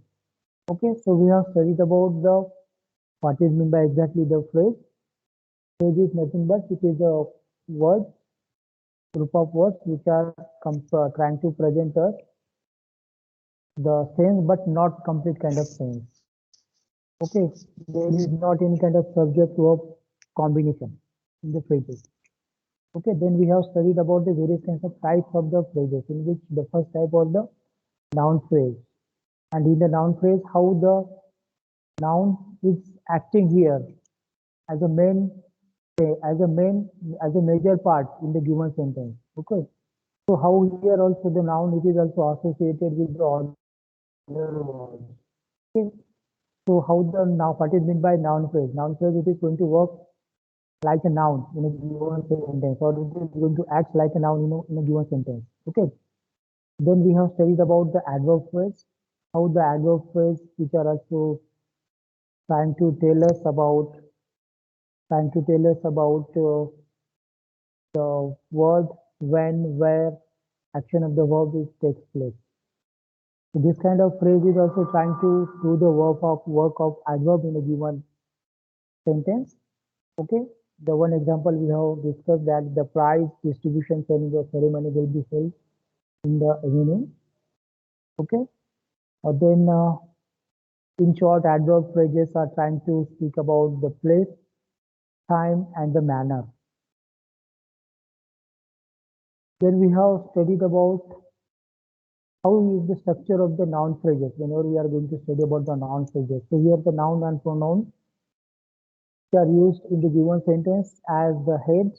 Okay, so we have studied about the what is meant by exactly the phrase. Phrase is nothing but it is a word, group of words which are trying to present us the same but not complete kind of sense. Okay, there is not any kind of subject verb combination in the phrases. Okay, then we have studied about the various kinds of types of the phrases, in which the first type was the noun phrase. And in the noun phrase, how the noun is acting here as a main, as a main, as a major part in the given sentence. Okay, so how here also the noun it is also associated with the other words. Okay, so how the now what is meant by noun phrase? Noun phrase it is going to work like a noun in a given sentence, or it is going to act like a noun in a given sentence. Okay. Then we have studied about the adverb phrase, how the adverb phrase, which are also trying to tell us about, trying to tell us about the word, when, where, action of the verb is takes place. So this kind of phrase is also trying to do the work of adverb in a given sentence. Okay. The one example we have discussed that the prize distribution ceremony will be held in the evening. Okay. Then in short, adverb phrases are trying to speak about the place, time, and the manner. Then we have studied about how is the structure of the noun phrases whenever we are going to study about the noun phrases. So here the noun and pronoun are used in the given sentence as the head.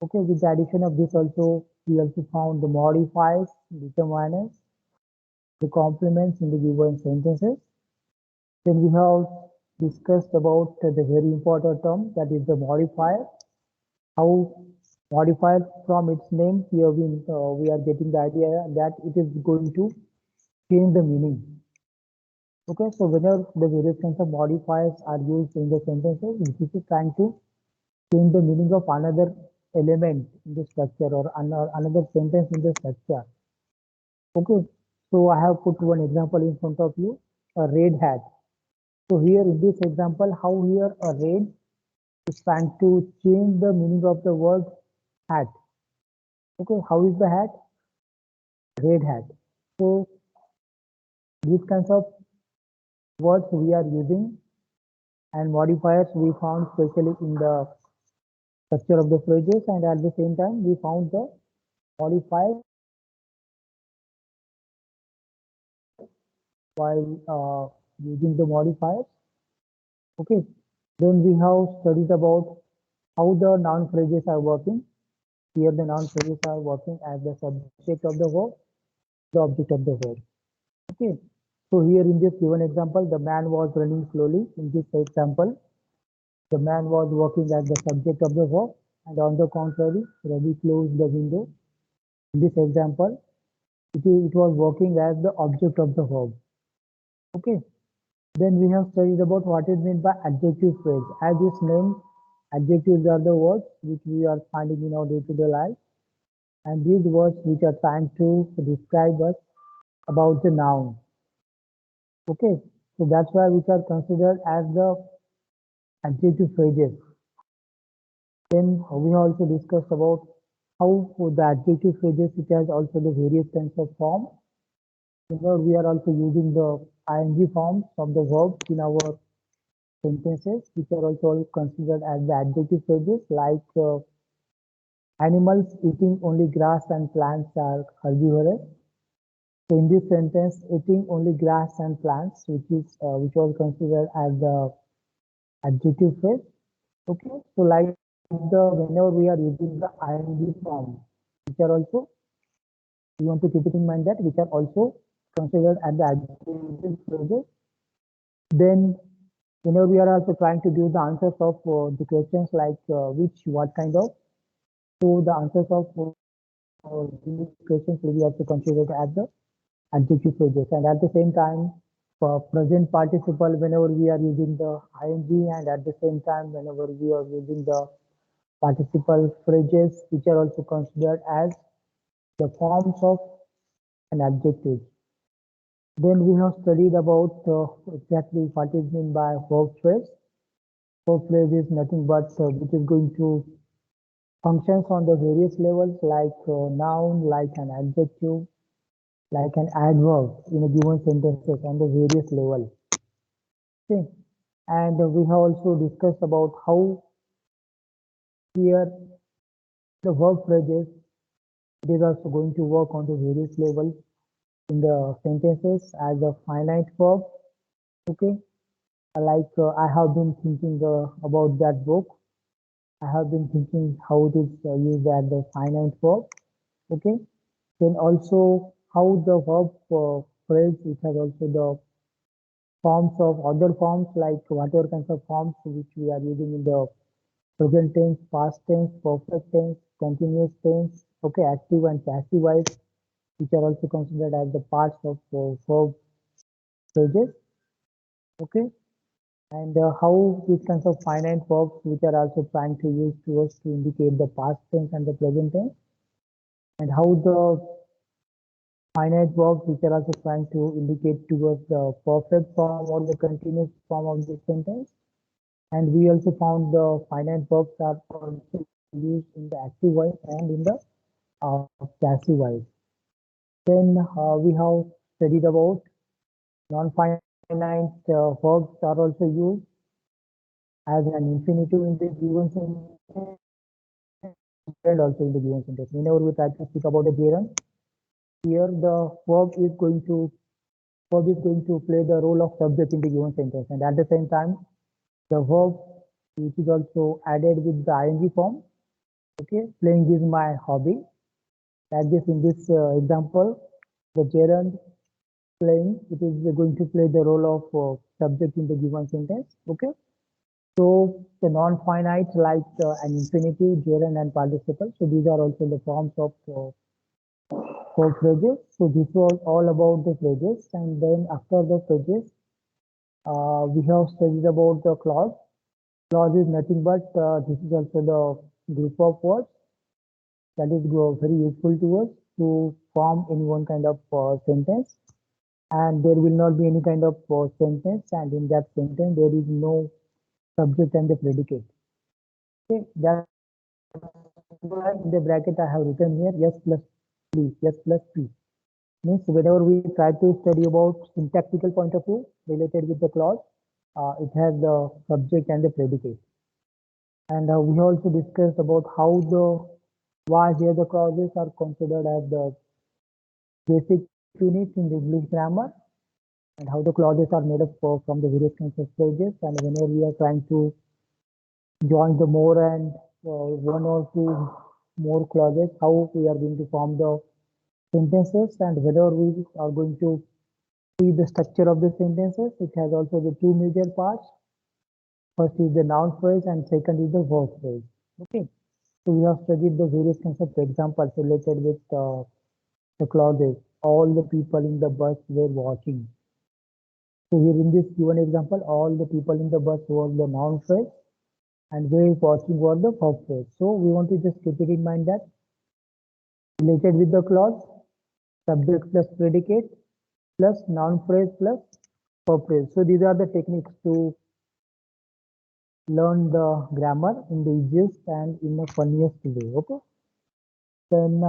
Okay, with the addition of this also, we also found the modifiers, determiners, the complements in the given sentences. Then we have discussed about the very important term that is the modifier. How modifier from its name here we are getting the idea that it is going to change the meaning. Okay, so whenever the various kinds of modifiers are used in the sentences, this is trying to change the meaning of another element in the structure or another sentence in the structure. Okay, so I have put one example in front of you, a red hat. So here in this example, how here a red is trying to change the meaning of the word hat. Okay, how is the hat? Red hat. So these kinds of words we are using and modifiers we found especially in the structure of the phrases, and at the same time we found the modifiers while using the modifiers. Okay, then we have studied about how the noun phrases are working. Here the noun phrases are working as the subject of the verb, the object of the verb. Okay, so here in this given example, the man was running slowly. In this example, the man was working as the subject of the verb, and on the contrary, Ravi closed the window. In this example, it was working as the object of the verb. Okay. Then we have studied about what is meant by adjective phrase. As its name, adjectives are the words which we are finding in our day-to-day life, and these words which are trying to describe us about the noun. Okay, so that's why which are considered as the adjective phrases. Then we also discussed about how for the adjective phrases it has also the various kinds of form. Here we are also using the ing forms of the verbs in our sentences, which are also considered as the adjective phrases, like animals eating only grass and plants are herbivorous. So in this sentence, eating only grass and plants, which was considered as the adjective phrase. Okay, so like the whenever we are using the ing form, which are also we want to keep it in mind that which are also considered as the adjective phrases. Then whenever we are also trying to give the answers of the questions like which, what kind of, so the answers of these questions will be also considered as the adjective phrases. And at the same time, for present participle, whenever we are using the ing, and at the same time, whenever we are using the participle phrases, which are also considered as the forms of an adjective. Then we have studied about exactly what is meant by verb phrase. Verb phrase is nothing but which is going to functions on the various levels like noun, like an adjective, like an adverb in a given sentences on the various level. Okay. And we have also discussed about how here the verb phrases it is also going to work on the various levels in the sentences as a finite verb. Okay, like I have been thinking about that book. I have been thinking how it is used as the finite verb. Okay, then also how the verb phrase it has also the forms of other forms like whatever kinds of forms which we are using in the present tense, past tense, perfect tense, continuous tense, okay, active and passive voice, which are also considered as the parts of verb phrases, okay, and how these kinds of finite verbs, which are also trying to use to us to indicate the past tense and the present tense, and how the finite verbs, which are also trying to indicate towards the perfect form or the continuous form of the sentence. And we also found the finite verbs are also used in the active voice and in the passive voice. Then we have studied about non-finite verbs are also used as an infinitive in the given sentence and also in the given sentence. Whenever we try to speak about the gerund, here the verb is going to play the role of subject in the given sentence, and at the same time, the verb which is also added with the ing form. Okay, playing is my hobby. Like this in this example, the gerund playing it is going to play the role of subject in the given sentence. Okay, so the non-finite like an infinitive, gerund, and participle. So these are also the forms of for phrases. So this was all about the phrases, and then after the phrases, we have studied about the clause. Clause is nothing but this is also the group of words that is very useful to us to form any one kind of sentence, and there will not be any kind of sentence, and in that sentence there is no subject and the predicate. Okay, that's why in the bracket I have written here yes plus p, yes plus p. Means whenever we try to study about syntactical point of view related with the clause, it has the subject and the predicate. And we also discussed about how the why here the clauses are considered as the basic units in the English grammar, and how the clauses are made up from the various kinds of phrases. And whenever we are trying to join the more and one or two more clauses, how we are going to form the sentences, and whether we are going to see the structure of the sentences. It has also the two major parts. First is the noun phrase and second is the verb phrase. Okay. So we have studied the various kinds of examples related with the clauses. All the people in the bus were watching. So here in this given example, all the people in the bus were the noun phrase and were watching were the verb phrase. So we want to just keep it in mind that related with the clause, subject plus predicate plus noun phrase plus verb phrase. So these are the techniques to learn the grammar in the easiest and in the funniest way. Okay. Then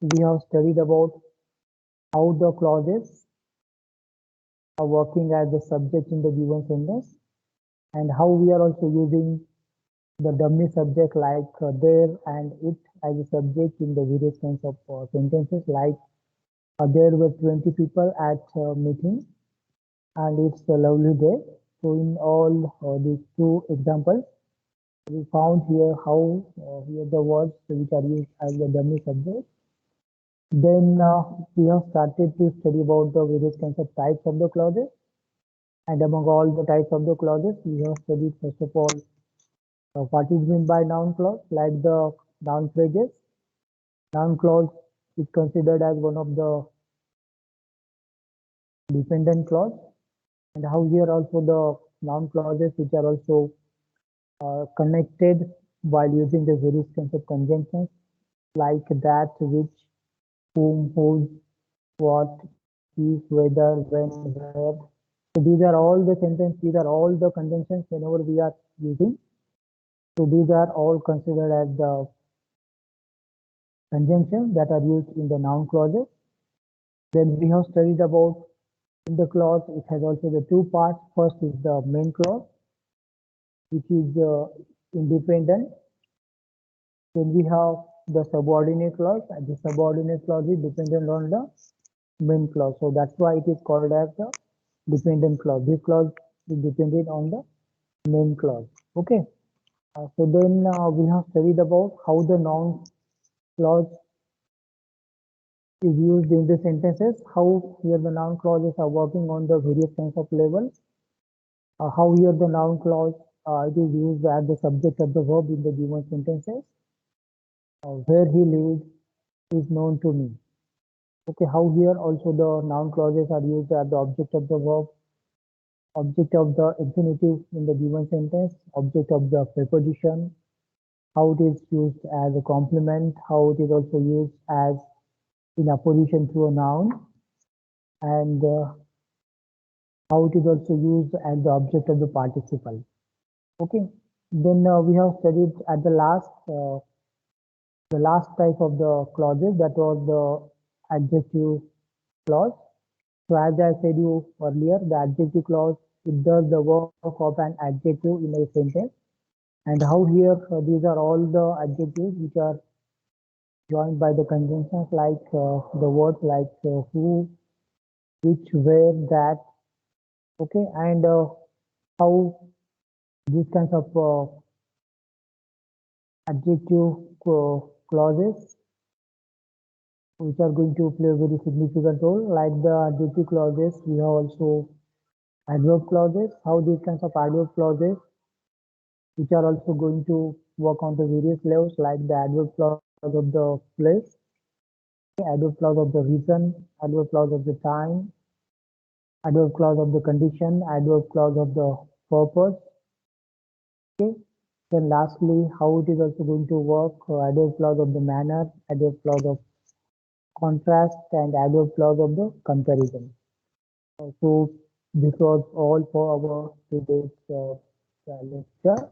we have studied about how the clauses are working as the subject in the given sentence and how we are also using the dummy subject like there and it as a subject in the various kinds of sentences like there were 20 people at a meeting and it's a lovely day. So in all these two examples, we found here how here the words which are used as the dummy subject. Then we have started to study about the various kinds of types of the clauses. And among all the types of the clauses, we have studied first of all what is meant by noun clause, like the noun phrases. Noun clause is considered as one of the dependent clause, and how here also the noun clauses which are also connected while using the various kinds of conjunctions like that, which, whom, whose, what, if, whether, when, where. So these are all the sentences, these are all the conjunctions whenever we are using. So these are all considered as the conjunctions that are used in the noun clauses. Then we have studied about in the clause, it has also the two parts. First is the main clause, which is independent. Then we have the subordinate clause, and the subordinate clause is dependent on the main clause. So that's why it is called as the dependent clause. This clause is dependent on the main clause. Okay. So then we have studied about how the noun clause is used in the sentences, how here the noun clauses are working on the various kinds of levels, how here the noun clause it is used as the subject of the verb in the given sentences, where he lives is known to me. Okay, how here also the noun clauses are used as the object of the verb, object of the infinitive in the given sentence, object of the preposition, how it is used as a complement, how it is also used as in opposition to a noun, and how it is also used as the object of the participle. Okay, then we have studied at the last type of the clauses, that was the adjective clause. So as I said you earlier, the adjective clause, it does the work of an adjective in a sentence. And how here these are all the adjectives which are joined by the conjunctions like the words like who, which, where, that. Okay, and how these kinds of adjective clauses which are going to play a very significant role. Like the adjective clauses, we have also adverb clauses, how these kinds of adverb clauses which are also going to work on the various levels, like the adverb clause of the place, adverb clause of the reason, adverb clause of the time, adverb clause of the condition, adverb clause of the purpose. Okay. Then lastly, how it is also going to work, adverb clause of the manner, adverb clause of contrast, and adverb clause of the comparison. So this was all for our today's lecture.